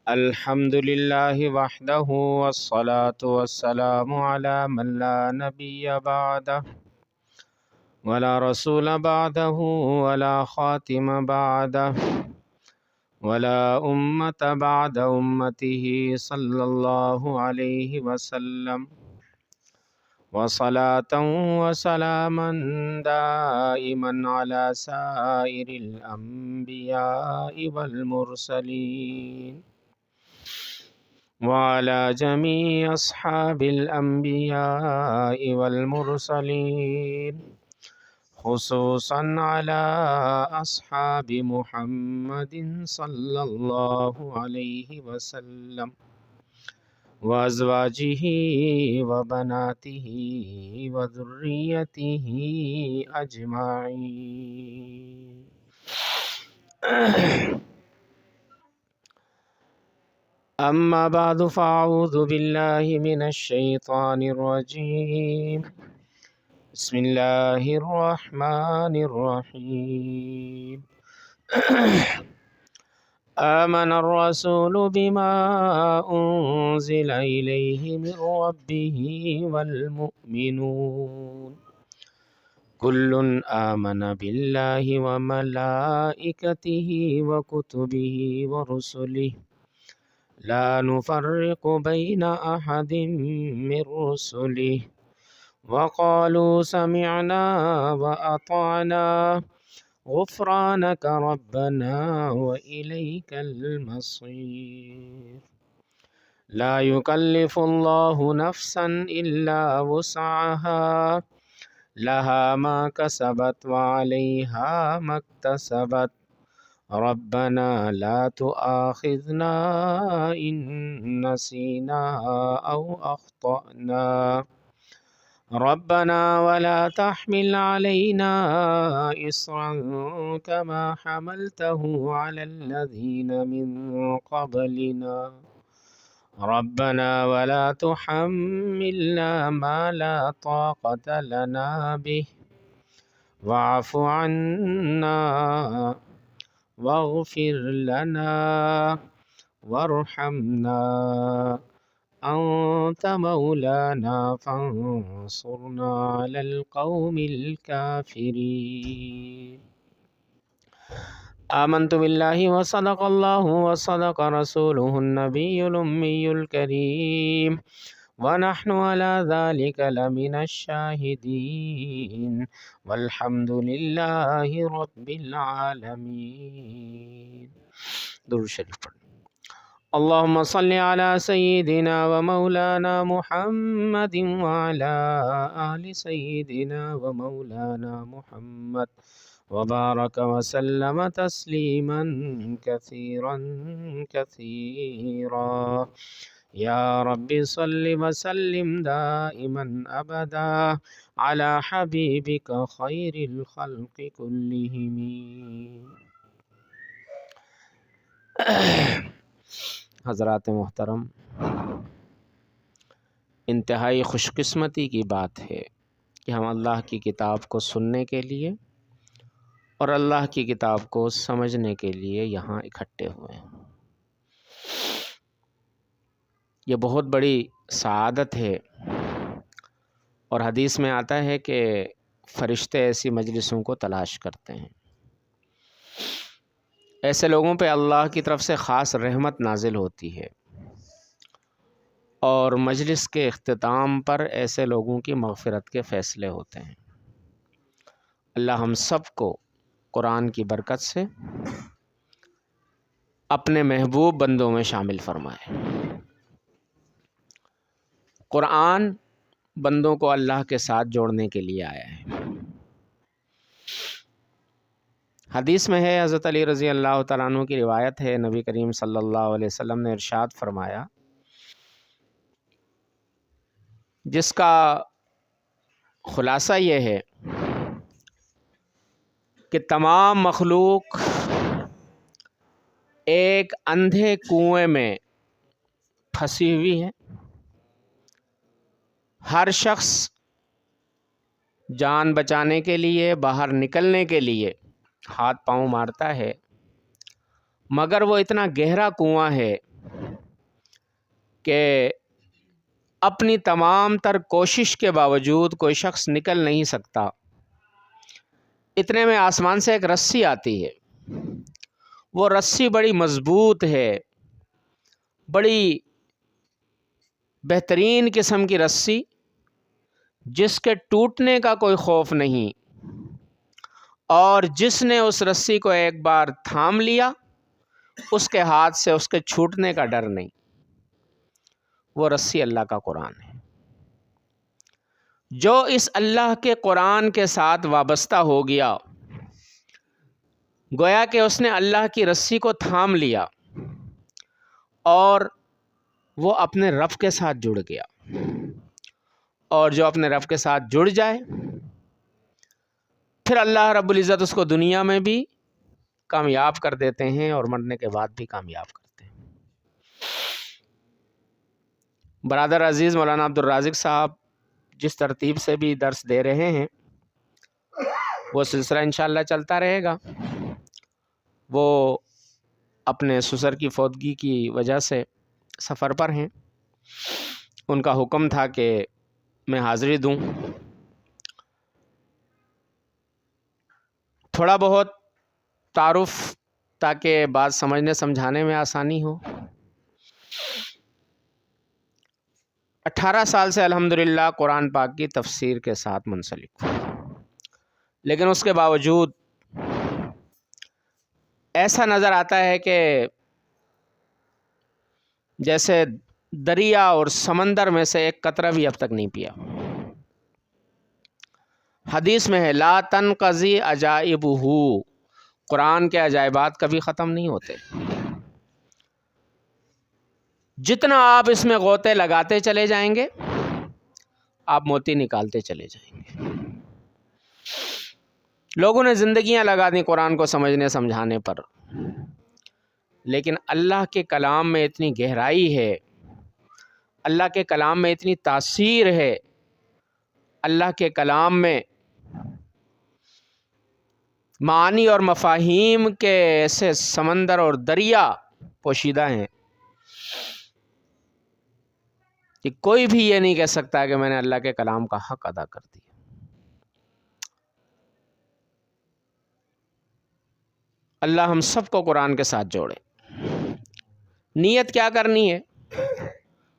الحمد لله وحده والصلاة والسلام على من لا نبي بعده ولا رسول بعده ولا خاتم بعده ولا أمة بعد أمته صلى الله عليه وسلم، وصلاة وسلاما دائما على سائر الأنبياء والمرسلين وعلى جميع أصحاب الأنبياء والمرسلين، خصوصا على أصحاب محمد صلى الله عليه وسلم وأزواجه وبناته وذريته أجمعين. أما بعد فأعوذ بالله من الشيطان الرجيم. بسم الله الرحمن الرحيم. آمن الرسول بما أنزل إليه من ربه والمؤمنون كل آمن بالله وملائكته وكتبه ورسله لا نفرق بين أحد من رسله وقالوا سمعنا وأطعنا غفرانك ربنا وإليك المصير. لا يكلف الله نفسا إلا وسعها لها ما كسبت وعليها ما اكتسبت ربنا لا تؤاخذنا إن نسينا أو أخطأنا ربنا ولا تحمل علينا إصرا كما حملته على الذين من قبلنا ربنا ولا تحملنا ما لا طاقة لنا به واعف عنا واغفر لنا وارحمنا أنت مولانا فانصرنا على القوم الكافرين. آمنت بالله وصدق الله وصدق رسوله النبي الأمي الكريم ونحن على ذلك لمن الشاهدين والحمد لله رب العالمين. درود شریف پڑھ. اللهم صل على سيدنا ومولانا محمد وعلى آل سيدنا ومولانا محمد وبارك وسلم تسليما كثيرا كثيرا. يا رب صل وسلم دائما أبدا على حبيبك خير الخلق كلهم. حضرات محترم، انتہائی خوش قسمتی کی بات ہے کہ ہم اللہ کی کتاب کو سننے کے لیے اور اللہ کی کتاب کو سمجھنے کے لیے یہاں اکٹھے ہوئے ہیں. یہ بہت بڑی سعادت ہے، اور حدیث میں آتا ہے کہ فرشتے ایسی مجلسوں کو تلاش کرتے ہیں. ایسے لوگوں پہ اللہ کی طرف سے خاص رحمت نازل ہوتی ہے، اور مجلس کے اختتام پر ایسے لوگوں کی مغفرت کے فیصلے ہوتے ہیں. اللہ ہم سب کو قرآن کی برکت سے اپنے محبوب بندوں میں شامل فرمائے. قرآن بندوں کو اللہ کے ساتھ جوڑنے کے لیے آیا ہے. حدیث میں ہے، حضرت علی رضی اللہ تعالیٰ عنہ کی روایت ہے، نبی کریم صلی اللہ علیہ وسلم نے ارشاد فرمایا، جس کا خلاصہ یہ ہے کہ تمام مخلوق ایک اندھے کنویں میں پھنسی ہوئی ہے. ہر شخص جان بچانے کے لیے، باہر نکلنے کے لیے ہاتھ پاؤں مارتا ہے، مگر وہ اتنا گہرا کنواں ہے کہ اپنی تمام تر کوشش کے باوجود کوئی شخص نکل نہیں سکتا، اتنے میں آسمان سے ایک رسی آتی ہے. وہ رسی بڑی مضبوط ہے، بڑی بہترین قسم کی رسی، جس کے ٹوٹنے کا کوئی خوف نہیں، اور جس نے اس رسی کو ایک بار تھام لیا اس کے ہاتھ سے اس کے چھوٹنے کا ڈر نہیں. وہ رسی اللہ کا قرآن ہے. جو اس اللہ کے قرآن کے ساتھ وابستہ ہو گیا، گویا کہ اس نے اللہ کی رسی کو تھام لیا اور وہ اپنے رب کے ساتھ جڑ گیا. اور جو اپنے رب کے ساتھ جڑ جائے پھر اللہ رب العزت اس کو دنیا میں بھی کامیاب کر دیتے ہیں اور مرنے کے بعد بھی کامیاب کرتے ہیں. برادر عزیز مولانا عبدالرازق صاحب جس ترتیب سے بھی درس دے رہے ہیں وہ سلسلہ انشاءاللہ چلتا رہے گا. وہ اپنے سسر کی فوتگی کی وجہ سے سفر پر ہیں. ان کا حکم تھا کہ میں حاضری دوں. تھوڑا بہت تعارف تاکہ بات سمجھنے سمجھانے میں آسانی ہو. 18 سال سے الحمدللہ قرآن پاک کی تفسیر کے ساتھ منسلک ہوں، لیکن اس کے باوجود ایسا نظر آتا ہے کہ جیسے دریا اور سمندر میں سے ایک قطرہ بھی اب تک نہیں پیا. حدیث میں ہے لا تنقضی عجائبہ، قرآن کے عجائبات کبھی ختم نہیں ہوتے. جتنا آپ اس میں غوطے لگاتے چلے جائیں گے آپ موتی نکالتے چلے جائیں گے. لوگوں نے زندگیاں لگا دیں قرآن کو سمجھنے سمجھانے پر، لیکن اللہ کے کلام میں اتنی گہرائی ہے، اللہ کے کلام میں اتنی تاثیر ہے، اللہ کے کلام میں معانی اور مفاہیم کے ایسے سمندر اور دریا پوشیدہ ہیں کہ کوئی بھی یہ نہیں کہہ سکتا کہ میں نے اللہ کے کلام کا حق ادا کر دیا. اللہ ہم سب کو قرآن کے ساتھ جوڑے. نیت کیا کرنی ہے؟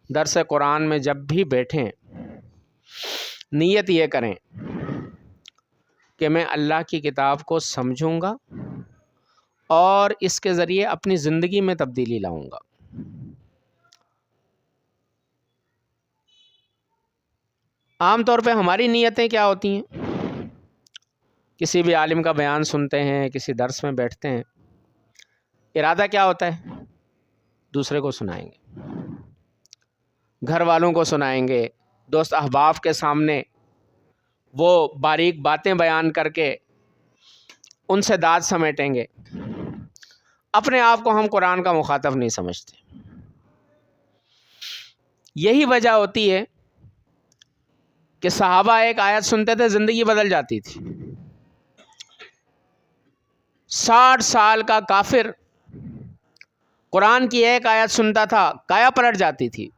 درس قرآن میں جب بھی بیٹھیں نیت یہ کریں کہ میں اللہ کی کتاب کو سمجھوں گا اور اس کے ذریعے اپنی زندگی میں تبدیلی لاؤں گا. عام طور پہ ہماری نیتیں کیا ہوتی ہیں؟ کسی بھی عالم کا بیان سنتے ہیں، کسی درس میں بیٹھتے ہیں، ارادہ کیا ہوتا ہے؟ دوسرے کو سنائیں گے، گھر والوں کو سنائیں گے، دوست احباب کے سامنے وہ باریک باتیں بیان کر کے ان سے داد سمیٹیں گے. اپنے آپ کو ہم قرآن کا مخاطب نہیں سمجھتے. یہی وجہ ہوتی ہے کہ صحابہ ایک آیت سنتے تھے زندگی بدل جاتی تھی. 60 سال کا کافر قرآن کی ایک آیت سنتا تھا کایا پلٹ جاتی تھی.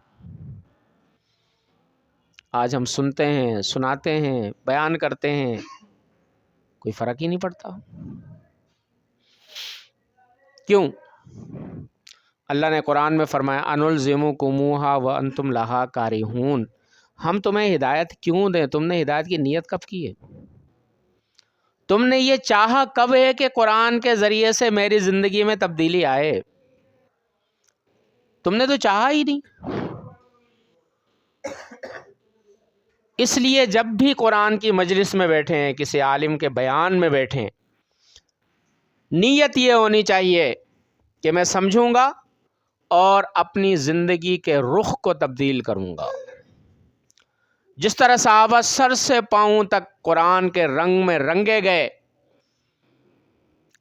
آج ہم سنتے ہیں، سناتے ہیں، بیان کرتے ہیں، کوئی فرق ہی نہیں پڑتا. کیوں؟ اللہ نے قرآن میں فرمایا انلزمکموہا وانتم لہا کارہون. ہم تمہیں ہدایت کیوں دیں؟ تم نے ہدایت کی نیت کب کی ہے؟ تم نے یہ چاہا کب ہے کہ قرآن کے ذریعے سے میری زندگی میں تبدیلی آئے؟ تم نے تو چاہا ہی نہیں. اس لیے جب بھی قرآن کی مجلس میں بیٹھیں، کسی عالم کے بیان میں بیٹھیں، نیت یہ ہونی چاہیے کہ میں سمجھوں گا اور اپنی زندگی کے رخ کو تبدیل کروں گا. جس طرح صحابہ سر سے پاؤں تک قرآن کے رنگ میں رنگے گئے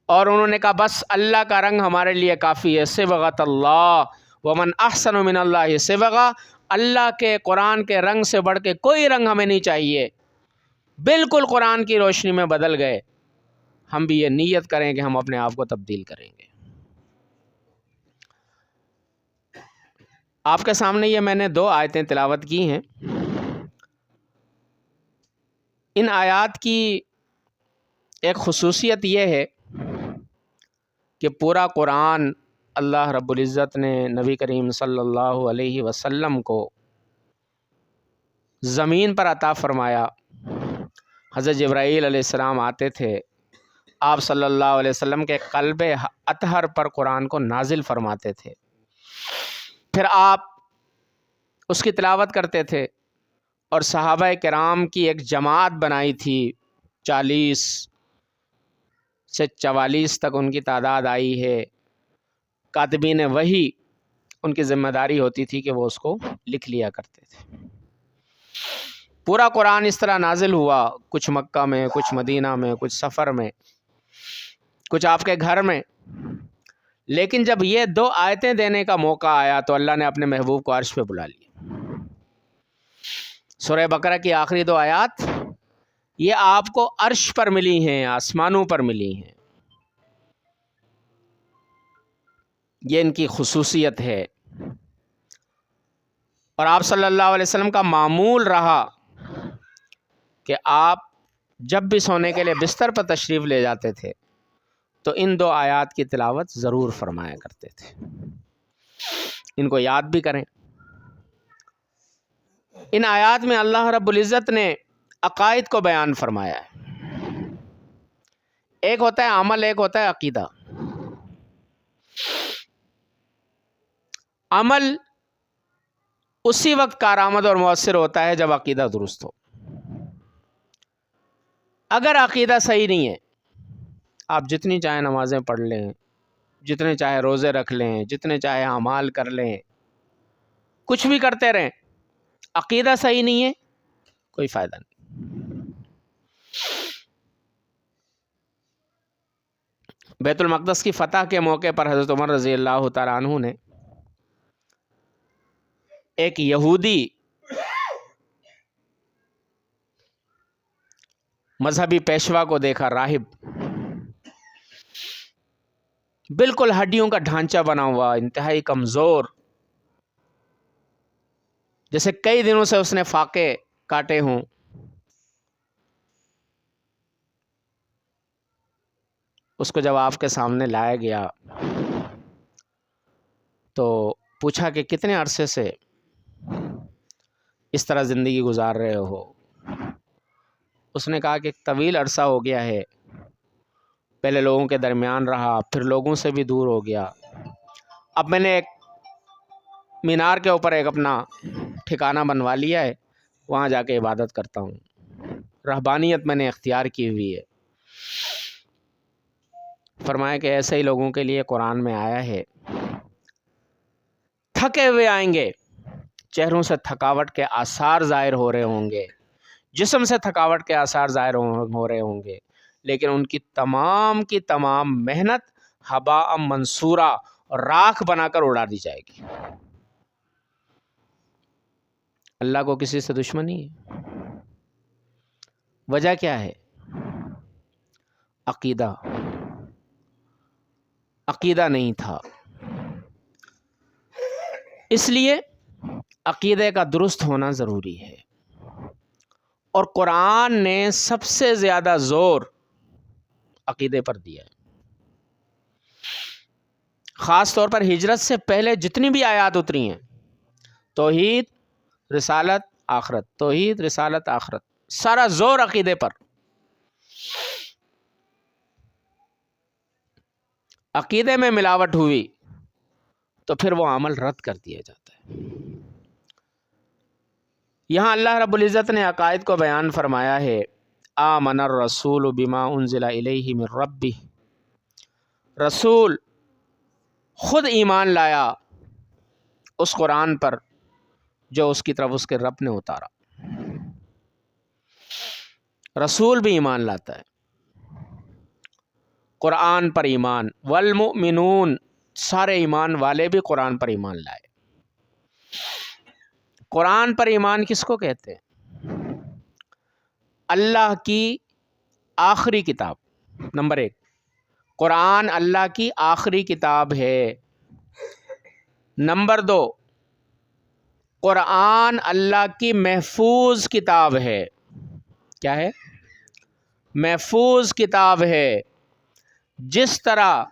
اور انہوں نے کہا بس اللہ کا رنگ ہمارے لیے کافی ہے. صبغۃ اللہ ومن احسن من اللہ صبغہ، اللہ کے قرآن کے رنگ سے بڑھ کے کوئی رنگ ہمیں نہیں چاہیے. بالکل قرآن کی روشنی میں بدل گئے. ہم بھی یہ نیت کریں کہ ہم اپنے آپ کو تبدیل کریں گے. آپ کے سامنے یہ میں نے 2 آیتیں تلاوت کی ہیں۔ ان آیات کی ایک خصوصیت یہ ہے کہ پورا قرآن اللہ رب العزت نے نبی کریم صلی اللہ علیہ وسلم کو زمین پر عطا فرمایا۔ حضرت جبرائیل علیہ السلام آتے تھے، آپ صلی اللہ علیہ وسلم کے قلب اطہر پر قرآن کو نازل فرماتے تھے، پھر آپ اس کی تلاوت کرتے تھے، اور صحابہ کرام کی ایک جماعت بنائی تھی، 40 سے 44 تک ان کی تعداد آئی ہے۔ کاتبین وحی ان کی ذمہ داری ہوتی تھی کہ وہ اس کو لکھ لیا کرتے تھے۔ پورا قرآن اس طرح نازل ہوا، کچھ مکہ میں، کچھ مدینہ میں، کچھ سفر میں، کچھ آپ کے گھر میں۔ لیکن جب یہ 2 آیتیں دینے کا موقع آیا تو اللہ نے اپنے محبوب کو عرش پہ بلا لیا۔ سورہ بقرہ کی آخری 2 آیات یہ آپ کو عرش پر ملی ہیں، آسمانوں پر ملی ہیں۔ یہ ان کی خصوصیت ہے، اور آپ صلی اللہ علیہ وسلم کا معمول رہا کہ آپ جب بھی سونے کے لیے بستر پر تشریف لے جاتے تھے تو ان 2 آیات کی تلاوت ضرور فرمایا کرتے تھے، ان کو یاد بھی کریں۔ ان آیات میں اللہ رب العزت نے عقائد کو بیان فرمایا ہے۔ ایک ہوتا ہے عمل، ایک ہوتا ہے عقیدہ۔ عمل اسی وقت کارآمد اور مؤثر ہوتا ہے جب عقیدہ درست ہو۔ اگر عقیدہ صحیح نہیں ہے، آپ جتنی چاہے نمازیں پڑھ لیں، جتنے چاہے روزے رکھ لیں، جتنے چاہے اعمال کر لیں، کچھ بھی کرتے رہیں، عقیدہ صحیح نہیں ہے، کوئی فائدہ نہیں۔ بیت المقدس کی فتح کے موقع پر حضرت عمر رضی اللہ تعالیٰ عنہ نے ایک یہودی مذہبی پیشوا کو دیکھا، راہب، بالکل ہڈیوں کا ڈھانچہ بنا ہوا، انتہائی کمزور، جیسے کئی دنوں سے اس نے فاقے کاٹے ہوں۔ اس کو جب آپ کے سامنے لایا گیا تو پوچھا کہ کتنے عرصے سے اس طرح زندگی گزار رہے ہو؟ اس نے کہا کہ ایک طویل عرصہ ہو گیا ہے، پہلے لوگوں کے درمیان رہا، پھر لوگوں سے بھی دور ہو گیا، اب میں نے ایک مینار کے اوپر ایک اپنا ٹھکانہ بنوا لیا ہے، وہاں جا کے عبادت کرتا ہوں، رہبانیت میں نے اختیار کی ہوئی ہے۔ فرمایا کہ ایسے ہی لوگوں کے لیے قرآن میں آیا ہے، تھکے ہوئے آئیں گے، چہروں سے تھکاوٹ کے آثار ظاہر ہو رہے ہوں گے، جسم سے تھکاوٹ کے آثار ظاہر ہو رہے ہوں گے، لیکن ان کی تمام محنت ہباء منصورہ اور راکھ بنا کر اڑا دی جائے گی۔ اللہ کو کسی سے دشمنی ہے؟ وجہ کیا ہے؟ عقیدہ نہیں تھا۔ اس لیے عقیدے کا درست ہونا ضروری ہے، اور قرآن نے سب سے زیادہ زور عقیدے پر دیا ہے۔ خاص طور پر ہجرت سے پہلے جتنی بھی آیات اتری ہیں، توحید، رسالت، آخرت، توحید، رسالت، آخرت، سارا زور عقیدے پر۔ عقیدے میں ملاوٹ ہوئی تو پھر وہ عمل رد کر دیا جاتا ہے۔ یہاں اللہ رب العزت نے عقائد کو بیان فرمایا ہے، آمن الرسول بما انزل الیہ من ربہ، رسول خود ایمان لایا اس قرآن پر جو اس کی طرف اس کے رب نے اتارا۔ رسول بھی ایمان لاتا ہے، قرآن پر ایمان، والمؤمنون، سارے ایمان والے بھی قرآن پر ایمان لائے۔ قرآن پر ایمان کس کو کہتے ہیں؟ اللہ کی آخری کتاب، نمبر 1، قرآن اللہ کی آخری کتاب ہے۔ نمبر 2، قرآن اللہ کی محفوظ کتاب ہے. کیا ہے؟ محفوظ کتاب ہے. جس طرح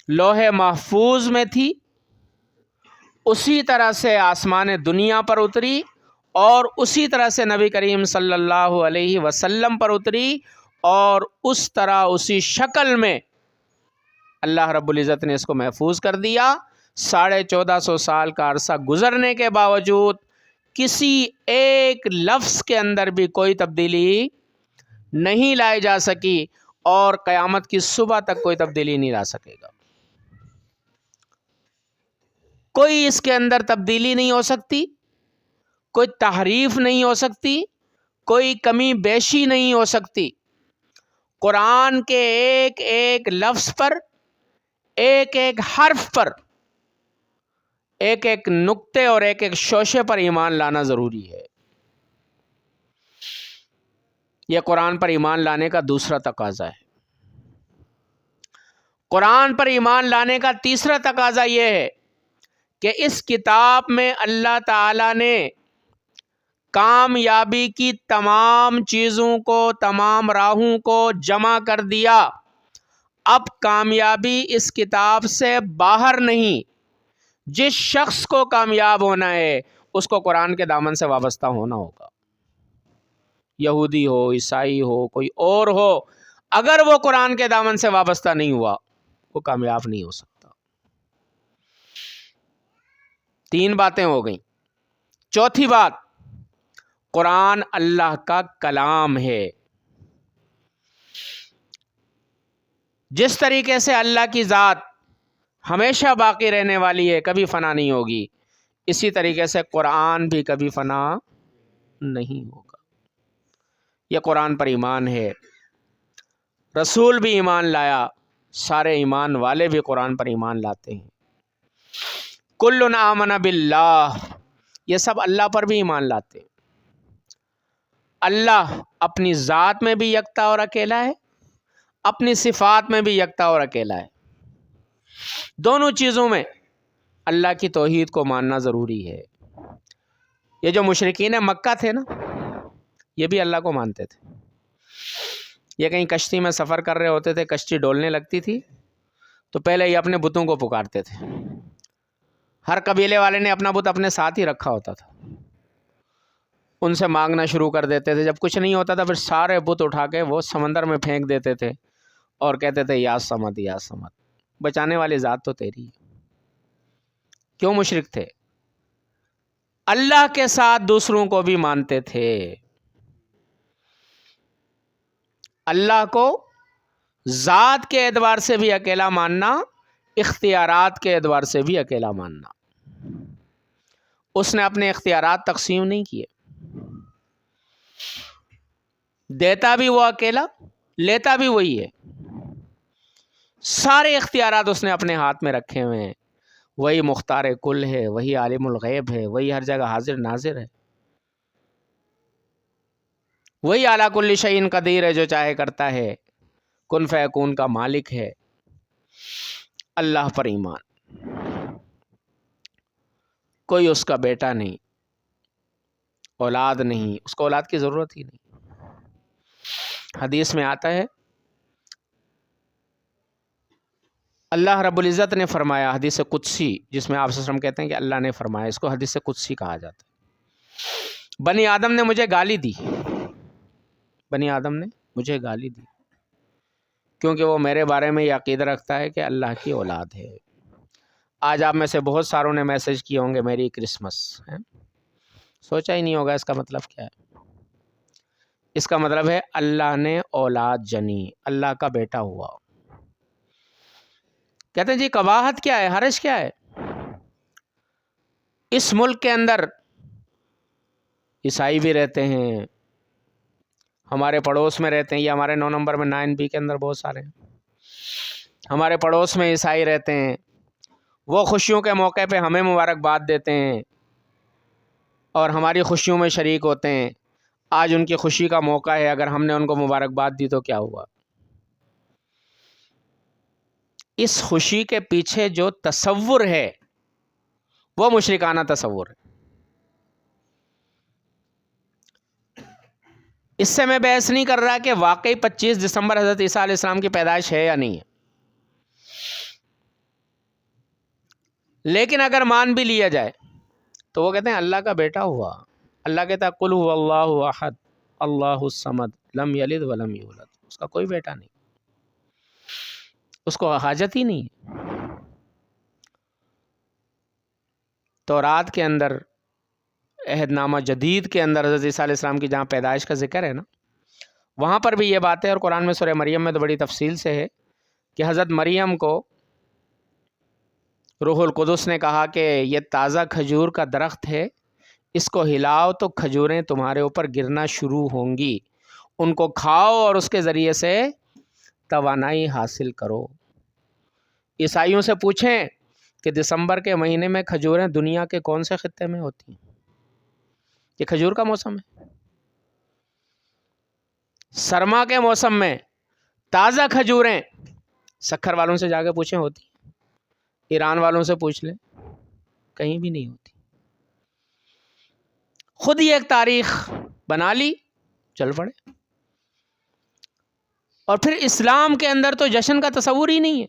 لوح محفوظ میں تھی اسی طرح سے آسمان دنیا پر اتری اور اسی طرح سے نبی کریم صلی اللہ علیہ وسلم پر اتری اور اس طرح اسی شکل میں اللہ رب العزت نے اس کو محفوظ کر دیا. 1450 سال کا عرصہ گزرنے کے باوجود کسی ایک لفظ کے اندر بھی کوئی تبدیلی نہیں لائی جا سکی اور قیامت کی صبح تک کوئی تبدیلی نہیں لا سکے گا. کوئی اس کے اندر تبدیلی نہیں ہو سکتی، کوئی تحریف نہیں ہو سکتی، کوئی کمی بیشی نہیں ہو سکتی. قرآن کے ایک ایک لفظ پر، ایک ایک حرف پر، ایک ایک نقطے اور ایک ایک شوشے پر ایمان لانا ضروری ہے. یہ قرآن پر ایمان لانے کا دوسرا تقاضا ہے. قرآن پر ایمان لانے کا تیسرا تقاضا یہ ہے کہ اس کتاب میں اللہ تعالیٰ نے کامیابی کی تمام چیزوں کو، تمام راہوں کو جمع کر دیا. اب کامیابی اس کتاب سے باہر نہیں. جس شخص کو کامیاب ہونا ہے اس کو قرآن کے دامن سے وابستہ ہونا ہوگا. یہودی ہو، عیسائی ہو، کوئی اور ہو، اگر وہ قرآن کے دامن سے وابستہ نہیں ہوا وہ کامیاب نہیں ہو سکتا. 3 باتیں ہو گئیں. چوتھی بات، قرآن اللہ کا کلام ہے. جس طریقے سے اللہ کی ذات ہمیشہ باقی رہنے والی ہے، کبھی فنا نہیں ہوگی، اسی طریقے سے قرآن بھی کبھی فنا نہیں ہوگا. یہ قرآن پر ایمان ہے. رسول بھی ایمان لایا، سارے ایمان والے بھی قرآن پر ایمان لاتے ہیں. کل آمن باللہ، یہ سب اللہ پر بھی ایمان لاتے ہیں. اللہ اپنی ذات میں بھی یکتا اور اکیلا ہے، اپنی صفات میں بھی یکتا اور اکیلا ہے. دونوں چیزوں میں اللہ کی توحید کو ماننا ضروری ہے. یہ جو مشرکین مکہ تھے نا، یہ بھی اللہ کو مانتے تھے. یہ کہیں کشتی میں سفر کر رہے ہوتے تھے، کشتی ڈولنے لگتی تھی تو پہلے یہ اپنے بتوں کو پکارتے تھے. ہر قبیلے والے نے اپنا بت اپنے ساتھ ہی رکھا ہوتا تھا، ان سے مانگنا شروع کر دیتے تھے. جب کچھ نہیں ہوتا تھا پھر سارے بت اٹھا کے وہ سمندر میں پھینک دیتے تھے اور کہتے تھے یا صمد یا صمد، بچانے والی ذات تو تیری ہے. کیوں مشرک تھے؟ اللہ کے ساتھ دوسروں کو بھی مانتے تھے. اللہ کو ذات کے اعتبار سے بھی اکیلا ماننا، اختیارات کے اعتبار سے بھی اکیلا ماننا. اس نے اپنے اختیارات تقسیم نہیں کیے. دیتا بھی وہ اکیلا، لیتا بھی وہی ہے. سارے اختیارات اس نے اپنے ہاتھ میں رکھے ہوئے ہیں. وہی مختار کل ہے، وہی عالم الغیب ہے، وہی ہر جگہ حاضر ناظر ہے، وہی اعلیٰ کل شیء قدیر ہے، جو چاہے کرتا ہے، کن فیکون کا مالک ہے. اللہ پر ایمان. کوئی اس کا بیٹا نہیں، اولاد نہیں، اس کو اولاد کی ضرورت ہی نہیں. حدیث میں آتا ہے اللہ رب العزت نے فرمایا، حدیث قدسی جس میں آپ صلی اللہ علیہ وسلم کہتے ہیں کہ اللہ نے فرمایا، اس کو حدیث قدسی کہا جاتا ہے. بنی آدم نے مجھے گالی دی، بنی آدم نے مجھے گالی دی کیونکہ وہ میرے بارے میں یہ عقیدہ رکھتا ہے کہ اللہ کی اولاد ہے. آج آپ میں سے بہت ساروں نے میسج کیے ہوں گے میری کرسمس ہے، سوچا ہی نہیں ہوگا اس کا مطلب کیا ہے. اس کا مطلب ہے اللہ نے اولاد جنی، اللہ کا بیٹا ہوا. کہتے ہیں جی قباحت کیا ہے، حرج کیا ہے؟ اس ملک کے اندر عیسائی بھی رہتے ہیں، ہمارے پڑوس میں رہتے ہیں. یہ ہمارے 9 نمبر میں 9B کے اندر بہت سارے ہیں. ہمارے پڑوس میں عیسائی رہتے ہیں، وہ خوشیوں کے موقع پہ ہمیں مبارکباد دیتے ہیں اور ہماری خوشیوں میں شریک ہوتے ہیں. آج ان کی خوشی کا موقع ہے، اگر ہم نے ان کو مبارکباد دی تو کیا ہوا؟ اس خوشی کے پیچھے جو تصور ہے وہ مشرکانہ تصور ہے. اس سے میں بحث نہیں کر رہا کہ واقعی 25 دسمبر حضرت عیسیٰ علیہ السلام کی پیدائش ہے یا نہیں ہے، لیکن اگر مان بھی لیا جائے تو وہ کہتے ہیں اللہ کا بیٹا ہوا۔ اللہ کہتا ہے قل هو اللہ احد اللہ الصمد لم یلد ولم یولد، اس کا کوئی بیٹا نہیں، اس کو حاجت ہی نہیں ہے۔ تورات کے اندر، عہد نامہ جدید کے اندر حضرت عیسیٰ علیہ السلام کی جہاں پیدائش کا ذکر ہے نا، وہاں پر بھی یہ بات ہے، اور قرآن میں سورہ مریم میں تو بڑی تفصیل سے ہے کہ حضرت مریم کو روح القدس نے کہا کہ یہ تازہ کھجور کا درخت ہے، اس کو ہلاؤ تو کھجوریں تمہارے اوپر گرنا شروع ہوں گی، ان کو کھاؤ اور اس کے ذریعے سے توانائی حاصل کرو۔ عیسائیوں سے پوچھیں کہ دسمبر کے مہینے میں کھجوریں دنیا کے کون سے خطے میں ہوتی ہیں؟ یہ کھجور کا موسم ہے۔ سرما کے موسم میں تازہ کھجوریں سکھر والوں سے جا کے پوچھیں ہوتی، ایران والوں سے پوچھ لیں، کہیں بھی نہیں ہوتی۔ خود ہی ایک تاریخ بنا لی، چل پڑے۔ اور پھر اسلام کے اندر تو جشن کا تصور ہی نہیں ہے۔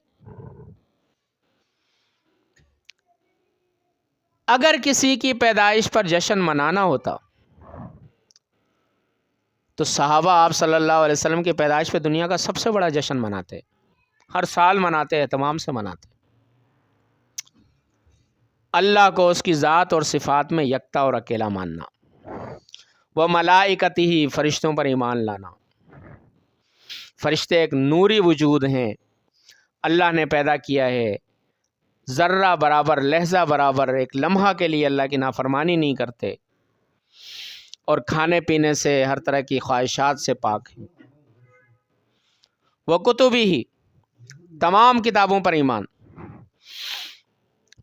اگر کسی کی پیدائش پر جشن منانا ہوتا تو صحابہ آپ صلی اللہ علیہ وسلم کی پیدائش پہ دنیا کا سب سے بڑا جشن مناتے، ہر سال مناتے، اہتمام سے مناتے۔ اللہ کو اس کی ذات اور صفات میں یکتا اور اکیلا ماننا، وہ ملائکتہ، فرشتوں پر ایمان لانا۔ فرشتے ایک نوری وجود ہیں، اللہ نے پیدا کیا ہے، ذرہ برابر، لہجہ برابر ایک لمحہ کے لیے اللہ کی نافرمانی نہیں کرتے، اور کھانے پینے سے، ہر طرح کی خواہشات سے پاک ہیں۔ وہ کتبی ہی، تمام کتابوں پر ایمان،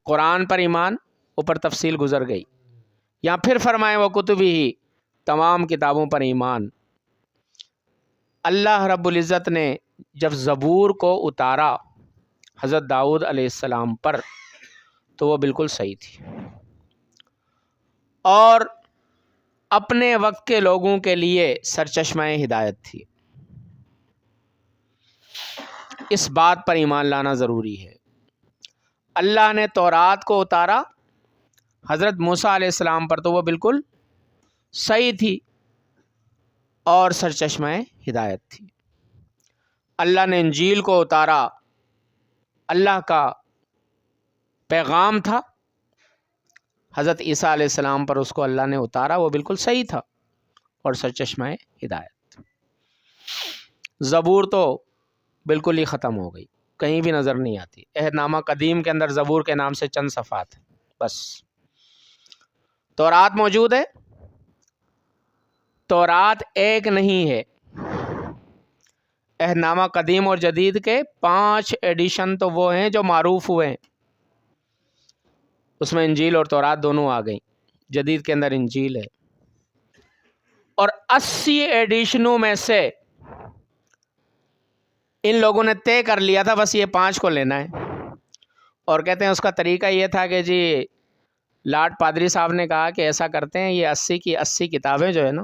قرآن پر ایمان، اوپر تفصیل گزر گئی، یہاں پھر فرمائیں وہ کتبی ہی، تمام کتابوں پر ایمان۔ اللہ رب العزت نے جب زبور کو اتارا حضرت داؤد علیہ السلام پر تو وہ بالکل صحیح تھی، اور اپنے وقت کے لوگوں کے لیے سرچشمہ ہدایت تھی۔ اس بات پر ایمان لانا ضروری ہے۔ اللہ نے تورات کو اتارا حضرت موسیٰ علیہ السلام پر تو وہ بالکل صحیح تھی اور سرچشمہ ہدایت تھی۔ اللہ نے انجیل کو اتارا، اللہ کا پیغام تھا، حضرت عیسیٰ علیہ السلام پر اس کو اللہ نے اتارا، وہ بالکل صحیح تھا اور سرچشمہ ہدایت۔ زبور تو بالکل ہی ختم ہو گئی، کہیں بھی نظر نہیں آتی۔ عہد نامہ قدیم کے اندر زبور کے نام سے چند صفحات ہیں بس۔ تورات موجود ہے، تورات ایک نہیں ہے، عہد نامہ قدیم اور جدید کے 5 ایڈیشن تو وہ ہیں جو معروف ہوئے ہیں، اس میں انجیل اور تورات دونوں آ گئیں، جدید کے اندر انجیل ہے، اور 80 ایڈیشنوں میں سے ان لوگوں نے طے کر لیا تھا بس یہ 5 کو لینا ہے، اور کہتے ہیں اس کا طریقہ یہ تھا کہ جی لاٹ پادری صاحب نے کہا کہ ایسا کرتے ہیں، یہ 80 کی 80 کتابیں جو ہے نا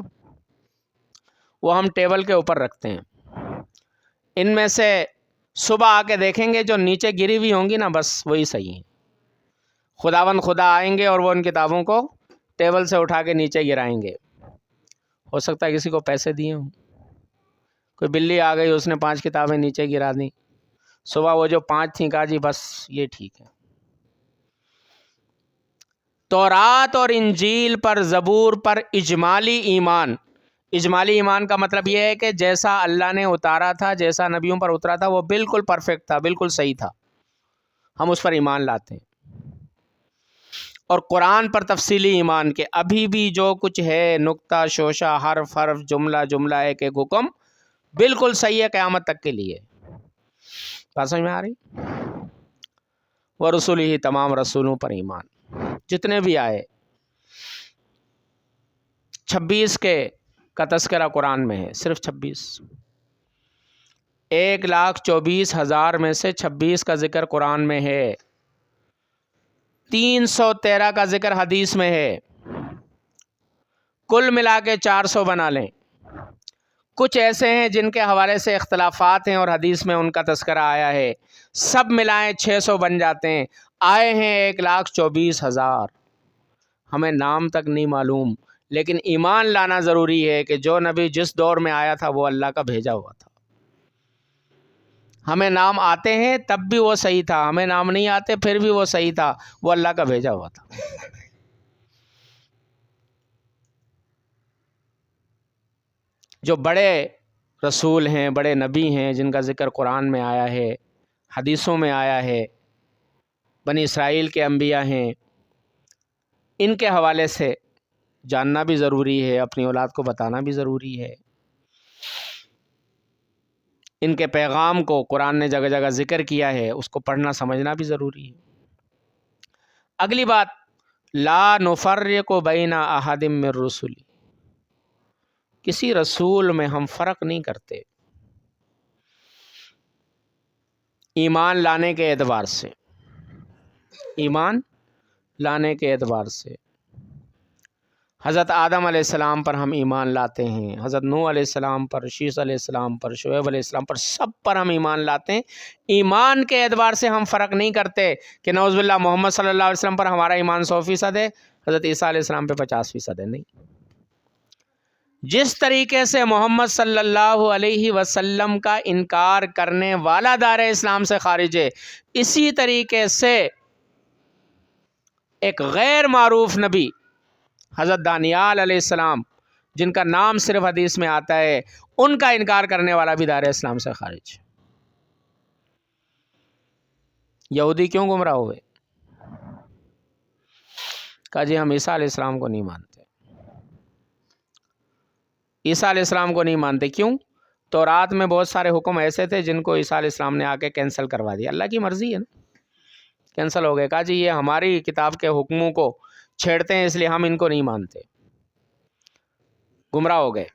وہ ہم ٹیبل کے اوپر رکھتے ہیں، ان میں سے صبح آ کے دیکھیں گے جو نیچے گری ہوئی ہوں گی نا بس وہی صحیح ہیں۔ خداوند خدا آئیں گے اور وہ ان کتابوں کو ٹیبل سے اٹھا کے نیچے گرائیں گے۔ ہو سکتا ہے کسی کو پیسے دیے ہوں، کوئی بلی آ گئی اس نے 5 کتابیں نیچے گرا دیں، صبح وہ جو 5 تھیں کہا جی بس یہ ٹھیک ہے۔ تورات اور انجیل پر، زبور پر اجمالی ایمان۔ اجمالی ایمان کا مطلب یہ ہے کہ جیسا اللہ نے اتارا تھا، جیسا نبیوں پر اترا تھا وہ بالکل پرفیکٹ تھا، بالکل صحیح تھا، ہم اس پر ایمان لاتے ہیں۔ اور قرآن پر تفصیلی ایمان کے ابھی بھی جو کچھ ہے، نقطہ شوشہ، حرف حرف، جملہ جملہ، ایک ایک حکم بالکل صحیح ہے قیامت تک کے لیے۔ بات سمجھ میں آ رہی؟ ورسولہ ہی، تمام رسولوں پر ایمان جتنے بھی آئے۔ 26 کا تذکرہ قرآن میں ہے، صرف 26، 1,24,000 میں سے 26 کا ذکر قرآن میں ہے، 313 کا ذکر حدیث میں ہے، کل ملا کے 400 بنا لیں۔ کچھ ایسے ہیں جن کے حوالے سے اختلافات ہیں اور حدیث میں ان کا تذکرہ آیا ہے، سب ملائیں 600 بن جاتے ہیں، آئے ہیں 1,24,000، ہمیں نام تک نہیں معلوم، لیکن ایمان لانا ضروری ہے کہ جو نبی جس دور میں آیا تھا وہ اللہ کا بھیجا ہوا تھا۔ ہمیں نام آتے ہیں تب بھی وہ صحیح تھا، ہمیں نام نہیں آتے پھر بھی وہ صحیح تھا، وہ اللہ کا بھیجا ہوا تھا۔ جو بڑے رسول ہیں، بڑے نبی ہیں، جن کا ذکر قرآن میں آیا ہے، حدیثوں میں آیا ہے، بنی اسرائیل کے انبیاء ہیں، ان کے حوالے سے جاننا بھی ضروری ہے، اپنی اولاد کو بتانا بھی ضروری ہے۔ ان کے پیغام کو قرآن نے جگہ جگہ ذکر کیا ہے، اس کو پڑھنا سمجھنا بھی ضروری ہے۔ اگلی بات، لا نفرق بین احد من رسلی، کسی رسول میں ہم فرق نہیں کرتے ایمان لانے کے اعتبار سے، ایمان لانے کے اعتبار سے۔ حضرت آدم علیہ السلام پر ہم ایمان لاتے ہیں، حضرت نوح علیہ السلام پر، شیس علیہ السلام پر، شعیب علیہ السلام پر، سب پر ہم ایمان لاتے ہیں۔ ایمان کے اعتبار سے ہم فرق نہیں کرتے کہ نعوذ باللہ محمد صلی اللہ علیہ وسلم پر ہمارا ایمان 100% ہے، حضرت عیسیٰ علیہ السلام پہ 50% ہے، نہیں۔ جس طریقے سے محمد صلی اللہ علیہ وسلم کا انکار کرنے والا دار اسلام سے خارج ہے، اسی طریقے سے ایک غیر معروف نبی حضرت دانیال علیہ السلام، جن کا نام صرف حدیث میں آتا ہے، ان کا انکار کرنے والا بھی دار اسلام سے خارج۔ یہودی کیوں گمراہ ہوئے؟ کہا جی ہم عیسیٰ علیہ السلام کو نہیں مانتے، عیسیٰ علیہ السلام کو نہیں مانتے، کیوں؟ تورات میں بہت سارے حکم ایسے تھے جن کو عیسیٰ علیہ السلام نے آ کے کینسل کروا دیا، اللہ کی مرضی ہے نا، کینسل ہو گئے۔ کہا جی یہ ہماری کتاب کے حکموں کو چھیڑتے ہیں اس لیے ہم ان کو نہیں مانتے، گمراہ ہو گئے۔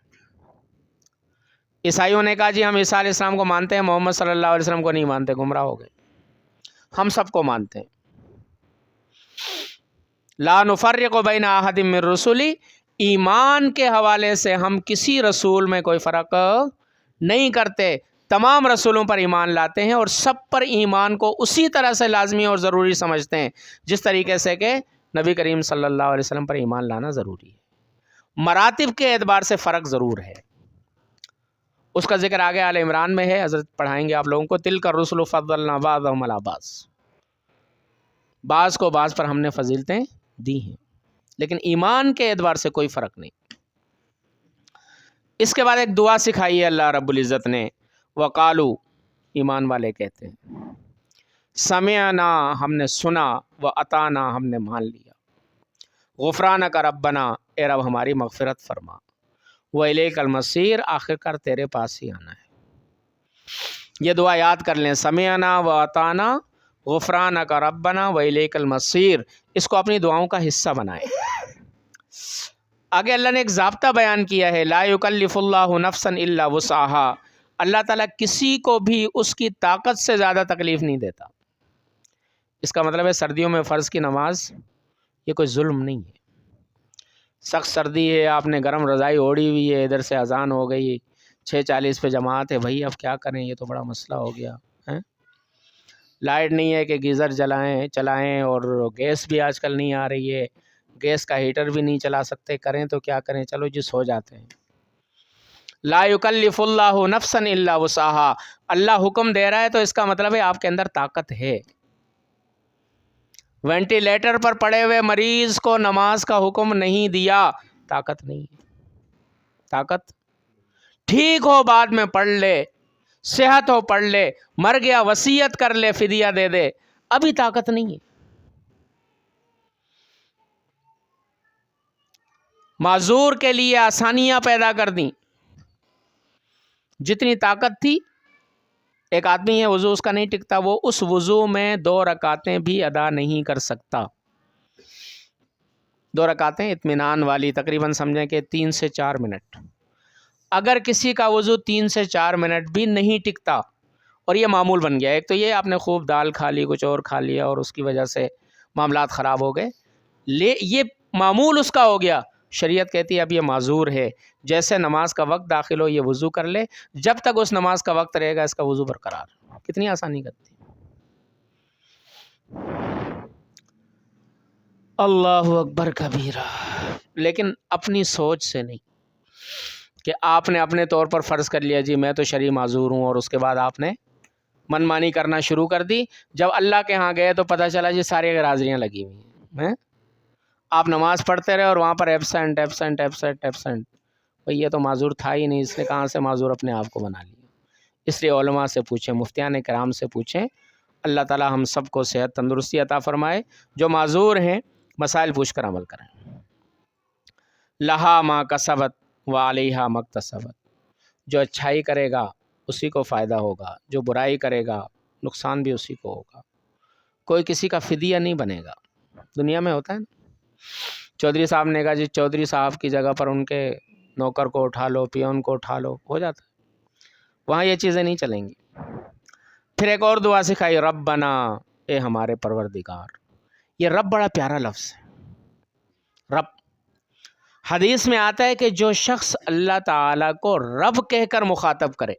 عیسائیوں نے کہا جی ہم عیسیٰ علیہ السلام کو مانتے ہیں، محمد صلی اللہ علیہ وسلم کو نہیں مانتے، گمراہ ہو گئے۔ ہم سب کو مانتے ہیں۔ لا نفرق بین احد من رسلی، ایمان کے حوالے سے ہم کسی رسول میں کوئی فرق نہیں کرتے، تمام رسولوں پر ایمان لاتے ہیں اور سب پر ایمان کو اسی طرح سے لازمی اور ضروری سمجھتے ہیں جس طریقے سے کہ نبی کریم صلی اللہ علیہ وسلم پر ایمان لانا ضروری ہے۔ مراتب کے اعتبار سے فرق ضرور ہے، اس کا ذکر آگے آل عمران میں ہے، حضرت پڑھائیں گے آپ لوگوں کو۔ تلک الرسل فضلنا بعضهم علی بعض، بعض کو بعض پر ہم نے فضیلتیں دی ہیں، لیکن ایمان کے اعتبار سے کوئی فرق نہیں۔ اس کے بعد ایک دعا سکھائی ہے اللہ رب العزت نے، وقالو، ایمان والے کہتے ہیں، سمعنا، ہم نے سنا، واطعنا، ہم نے مان لیا، غفرانک ربنا، اے رب ہماری مغفرت فرما، وإلیک المصیر، آخر کار تیرے پاس ہی آنا ہے۔ یہ دعا یاد کر لیں، سمعنا واطعنا، غفرانک ربنا وإلیک المصیر، اس کو اپنی دعاؤں کا حصہ بنائیں۔ آگے اللہ نے ایک ضابطہ بیان کیا ہے، لا یکلف اللہ نفسا الا وسعها، اللہ تعالیٰ کسی کو بھی اس کی طاقت سے زیادہ تکلیف نہیں دیتا۔ اس کا مطلب ہے سردیوں میں فرض کی نماز یہ کوئی ظلم نہیں ہے۔ سخت سردی ہے، آپ نے گرم رضائی اوڑھی ہوئی ہے، ادھر سے اذان ہو گئی، 6:40 پہ جماعت ہے، بھائی اب کیا کریں، یہ تو بڑا مسئلہ ہو گیا ہے۔ لائٹ نہیں ہے کہ گیزر چلائیں، اور گیس بھی آج کل نہیں آ رہی ہے، گیس کا ہیٹر بھی نہیں چلا سکتے، کریں تو کیا کریں، چلو جی سو جاتے ہیں۔ لا یکلف اللہ نفسا الا وسعها، اللہ حکم دے رہا ہے تو اس کا مطلب ہے آپ کے اندر طاقت ہے۔ وینٹیلیٹر پر پڑے ہوئے مریض کو نماز کا حکم نہیں دیا، طاقت نہیں ہے، طاقت ٹھیک ہو بعد میں پڑھ لے، صحت ہو پڑھ لے، مر گیا وصیت کر لے، فدیہ دے دے، ابھی طاقت نہیں ہے۔ معذور کے لیے آسانیاں پیدا کر دیں، جتنی طاقت تھی، ایک آدمی ہے وضو اس کا نہیں ٹکتا، وہ اس وضو میں 2 رکعتیں بھی ادا نہیں کر سکتا۔ 2 رکعتیں اطمینان والی، تقریباً سمجھیں کہ 3 سے 4 منٹ۔ اگر کسی کا وضو 3 سے 4 منٹ بھی نہیں ٹکتا اور یہ معمول بن گیا، ایک تو یہ آپ نے خوب دال کھا لی، کچھ اور کھا لیا اور اس کی وجہ سے معاملات خراب ہو گئے، یہ معمول اس کا ہو گیا، شریعت کہتی ہے اب یہ معذور ہے، جیسے نماز کا وقت داخل ہو یہ وضو کر لے، جب تک اس نماز کا وقت رہے گا اس کا وضو برقرار۔ کتنی آسانی کرتی ہے۔ اللہ اکبر کبیرہ۔ لیکن اپنی سوچ سے نہیں کہ آپ نے اپنے طور پر فرض کر لیا جی میں تو شرعی معذور ہوں، اور اس کے بعد آپ نے من مانی کرنا شروع کر دی۔ جب اللہ کے ہاں گئے تو پتہ چلا جی ساری حاضریاں لگی ہوئی ہیں، آپ نماز پڑھتے رہے اور وہاں پر ایبسینٹ ایبسینٹ ایبسینٹ ایبسینٹ۔ بھئی یہ تو معذور تھا ہی نہیں، اس نے کہاں سے معذور اپنے آپ کو بنا لیا۔ اس لیے علماء سے پوچھیں، مفتیان کرام سے پوچھیں۔ اللہ تعالی ہم سب کو صحت تندرستی عطا فرمائے۔ جو معذور ہیں مسائل پوچھ کر عمل کریں۔ لہا ما کسبت وعلیہا مکتسبت، جو اچھائی کرے گا اسی کو فائدہ ہوگا، جو برائی کرے گا نقصان بھی اسی کو ہوگا۔ کوئی کسی کا فدیہ نہیں بنے گا۔ دنیا میں ہوتا ہے نا، چودھری صاحب نے کہا جی چودھری صاحب کی جگہ پر ان کے نوکر کو اٹھا لو، پیون کو اٹھا لو، ہو جاتا ہے۔ وہاں یہ چیزیں نہیں چلیں گی۔ پھر ایک اور دعا سکھائی، ربنا، اے ہمارے پروردگار۔ یہ رب بڑا پیارا لفظ ہے، رب۔ حدیث میں آتا ہے کہ جو شخص اللہ تعالیٰ کو رب کہہ کر مخاطب کرے،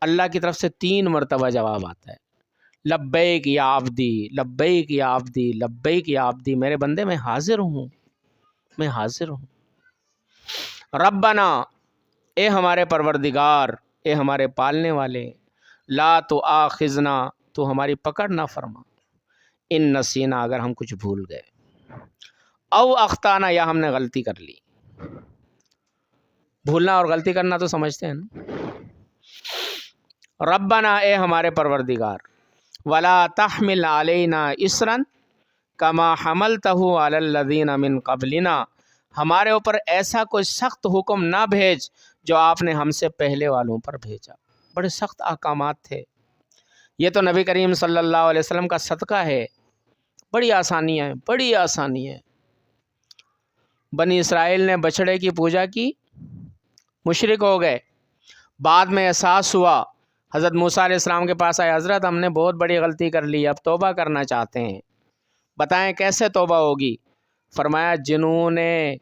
اللہ کی طرف سے 3 مرتبہ جواب آتا ہے، لبیک یا عبدی، لبیک یا عبدی، لبیک یا عبدی، میرے بندے میں حاضر ہوں، میں حاضر ہوں۔ ربنا، اے ہمارے پروردگار، اے ہمارے پالنے والے، لا تؤاخذنا، تو ہماری پکڑ نہ فرما، ان نسینا، اگر ہم کچھ بھول گئے، او اخطانا، یا ہم نے غلطی کر لی۔ بھولنا اور غلطی کرنا تو سمجھتے ہیں نا۔ ربنا، اے ہمارے پروردگار، ولا تحمل علینا اسرا کما حملتہ علی الذین من قبلنا، ہمارے اوپر ایسا کوئی سخت حکم نہ بھیج جو آپ نے ہم سے پہلے والوں پر بھیجا۔ بڑے سخت احکامات تھے، یہ تو نبی کریم صلی اللہ علیہ وسلم کا صدقہ ہے۔ بڑی آسانیاں ہیں، بڑی آسانی ہے۔ بنی اسرائیل نے بچھڑے کی پوجا کی، مشرک ہو گئے۔ بعد میں احساس ہوا، حضرت موسیٰ علیہ السلام کے پاس آئے، حضرت ہم نے بہت بڑی غلطی کر لی، اب توبہ کرنا چاہتے ہیں، بتائیں کیسے توبہ ہوگی؟ فرمایا جنہوں نے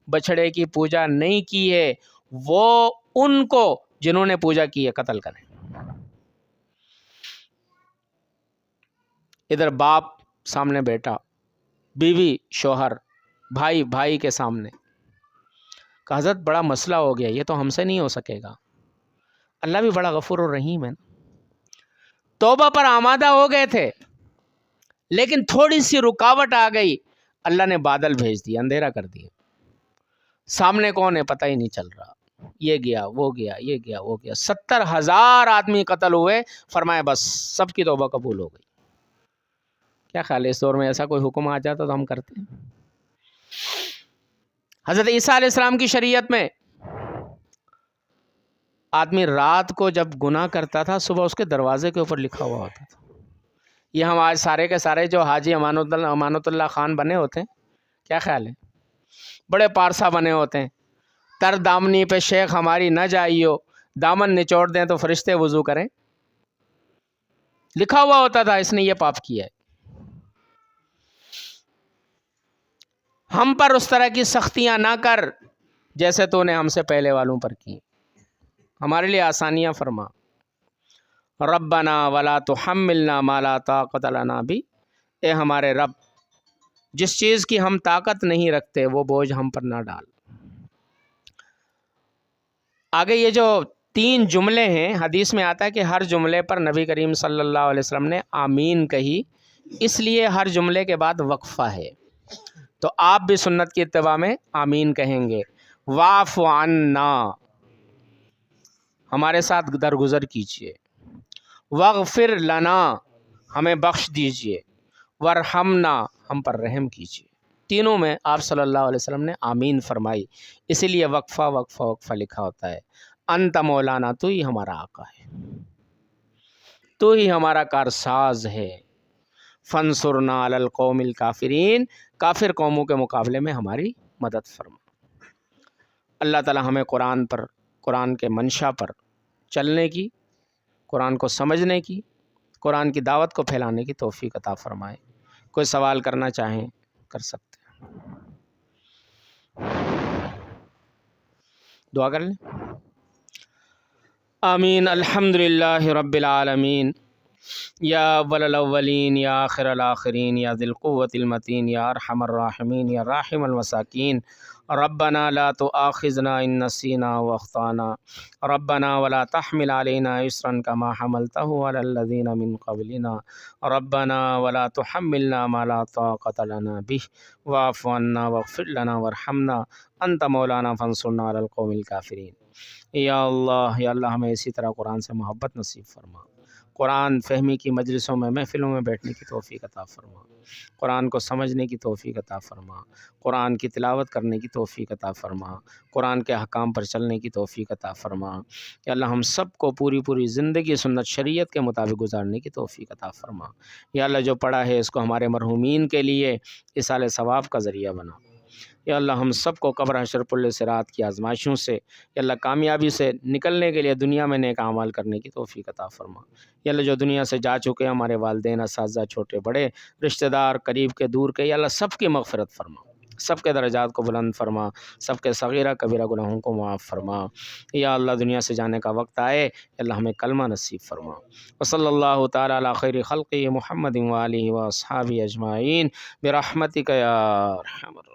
بچھڑے کی پوجا نہیں کی ہے وہ ان کو جنہوں نے پوجا کی ہے قتل کریں۔ ادھر باپ سامنے بیٹا، بیوی شوہر، بھائی بھائی کے سامنے، کہ حضرت بڑا مسئلہ ہو گیا، یہ تو ہم سے نہیں ہو سکے گا۔ اللہ بھی بڑا غفور الرحیم ہے نا۔ توبہ پر آمادہ ہو گئے تھے لیکن تھوڑی سی رکاوٹ آ گئی، اللہ نے بادل بھیج دیا، اندھیرا کر دیا، سامنے کون ہے پتہ ہی نہیں چل رہا، یہ گیا وہ گیا، یہ گیا وہ گیا، 70,000 آدمی قتل ہوئے۔ فرمایا بس سب کی توبہ قبول ہو گئی۔ کیا خیال ہے اس دور میں ایسا کوئی حکم آ جاتا تو ہم کرتے ہیں؟ حضرت عیسیٰ علیہ السلام کی شریعت میں آدمی رات کو جب گناہ کرتا تھا صبح اس کے دروازے کے اوپر لکھا ہوا ہوتا تھا۔ یہ ہم آج سارے کے سارے جو حاجی امانت اللہ خان بنے ہوتے ہیں، کیا خیال ہے؟ بڑے پارسا بنے ہوتے ہیں، تر دامنی پہ شیخ ہماری نہ جائیو، دامن نچوڑ دیں تو فرشتے وضو کریں، لکھا ہوا ہوتا تھا اس نے یہ پاپ کیا ہے۔ ہم پر اس طرح کی سختیاں نہ کر جیسے تو نے ہم سے پہلے والوں پر کی، ہمارے لیے آسانیاں فرما۔ ربنا ولا تحملنا ما لا طاقت لنا بہ، اے ہمارے رب جس چیز کی ہم طاقت نہیں رکھتے وہ بوجھ ہم پر نہ ڈال۔ آگے یہ جو 3 جملے ہیں، حدیث میں آتا ہے کہ ہر جملے پر نبی کریم صلی اللہ علیہ وسلم نے آمین کہی، اس لیے ہر جملے کے بعد وقفہ ہے، تو آپ بھی سنت کی اتباع میں آمین کہیں گے۔ واعف عنا، ہمارے ساتھ درگزر کیجئے، واغفر لنا، ہمیں بخش دیجئے، ورحمنا، ہم پر رحم کیجئے۔ تینوں میں آپ صلی اللہ علیہ وسلم نے آمین فرمائی، اسی لیے وقفہ وقفہ وقفہ لکھا ہوتا ہے۔ انت مولانا، تو ہی ہمارا آقا ہے، تو ہی ہمارا کارساز ہے، فانصرنا علی القوم الکافرین، کافر قوموں کے مقابلے میں ہماری مدد فرما۔ اللہ تعالی ہمیں قرآن پر، قرآن کے منشا پر چلنے کی، قرآن کو سمجھنے کی، قرآن کی دعوت کو پھیلانے کی توفیق عطا فرمائے۔ کوئی سوال کرنا چاہیں کر سکتے ہیں۔ دعا کر لیں. آمین. الحمدللہ رب العالمین. یا اول الاولین یا آخر الآخرین یا ذی القوة المتین یا ارحم الراحمین یا راحم المساکین. ربنا لا تؤاخذنا ان نسینا واخطانا ربنا ولا تحمل علينا اسرا كما حملته على الذين من قبلنا ربنا ولا تحملنا ما لا طاقة لنا به واعف عنا واغفر لنا وارحمنا انت مولانا فانصرنا على القوم الكافرین. یا اللہ ہمیں اسی طرح قرآن سے محبت نصیب فرما. قرآن فہمی کی مجلسوں میں محفلوں میں بیٹھنے کی توفیق عطا فرما. قرآن کو سمجھنے کی توفیق عطا فرما. قرآن کی تلاوت کرنے کی توفیق عطا فرما. قرآن کے احکام پر چلنے کی توفیق عطا فرما. یا اللہ ہم سب کو پوری زندگی سنت شریعت کے مطابق گزارنے کی توفیق عطا فرما. یا اللہ جو پڑھا ہے اس کو ہمارے مرحومین کے لیے ایصال ثواب کا ذریعہ بنا. یا اللہ ہم سب کو قبر حشر پل صراط کی آزمائشوں سے یا اللہ کامیابی سے نکلنے کے لیے دنیا میں نیک اعمال کرنے کی توفیق عطا فرما. یا اللہ جو دنیا سے جا چکے ہمارے والدین، اساتذہ، چھوٹے بڑے رشتہ دار، قریب کے دور کے، یا اللہ سب کی مغفرت فرما، سب کے درجات کو بلند فرما، سب کے صغیرہ کبیرہ گناہوں کو معاف فرما. یا اللہ دنیا سے جانے کا وقت آئے یا اللہ ہمیں کلمہ نصیب فرما. وصلی اللہ تعالی علی خیر خلقہ محمد و آلہ و اصحابہ اجمعین برحمتک یا ارحم الراحمین.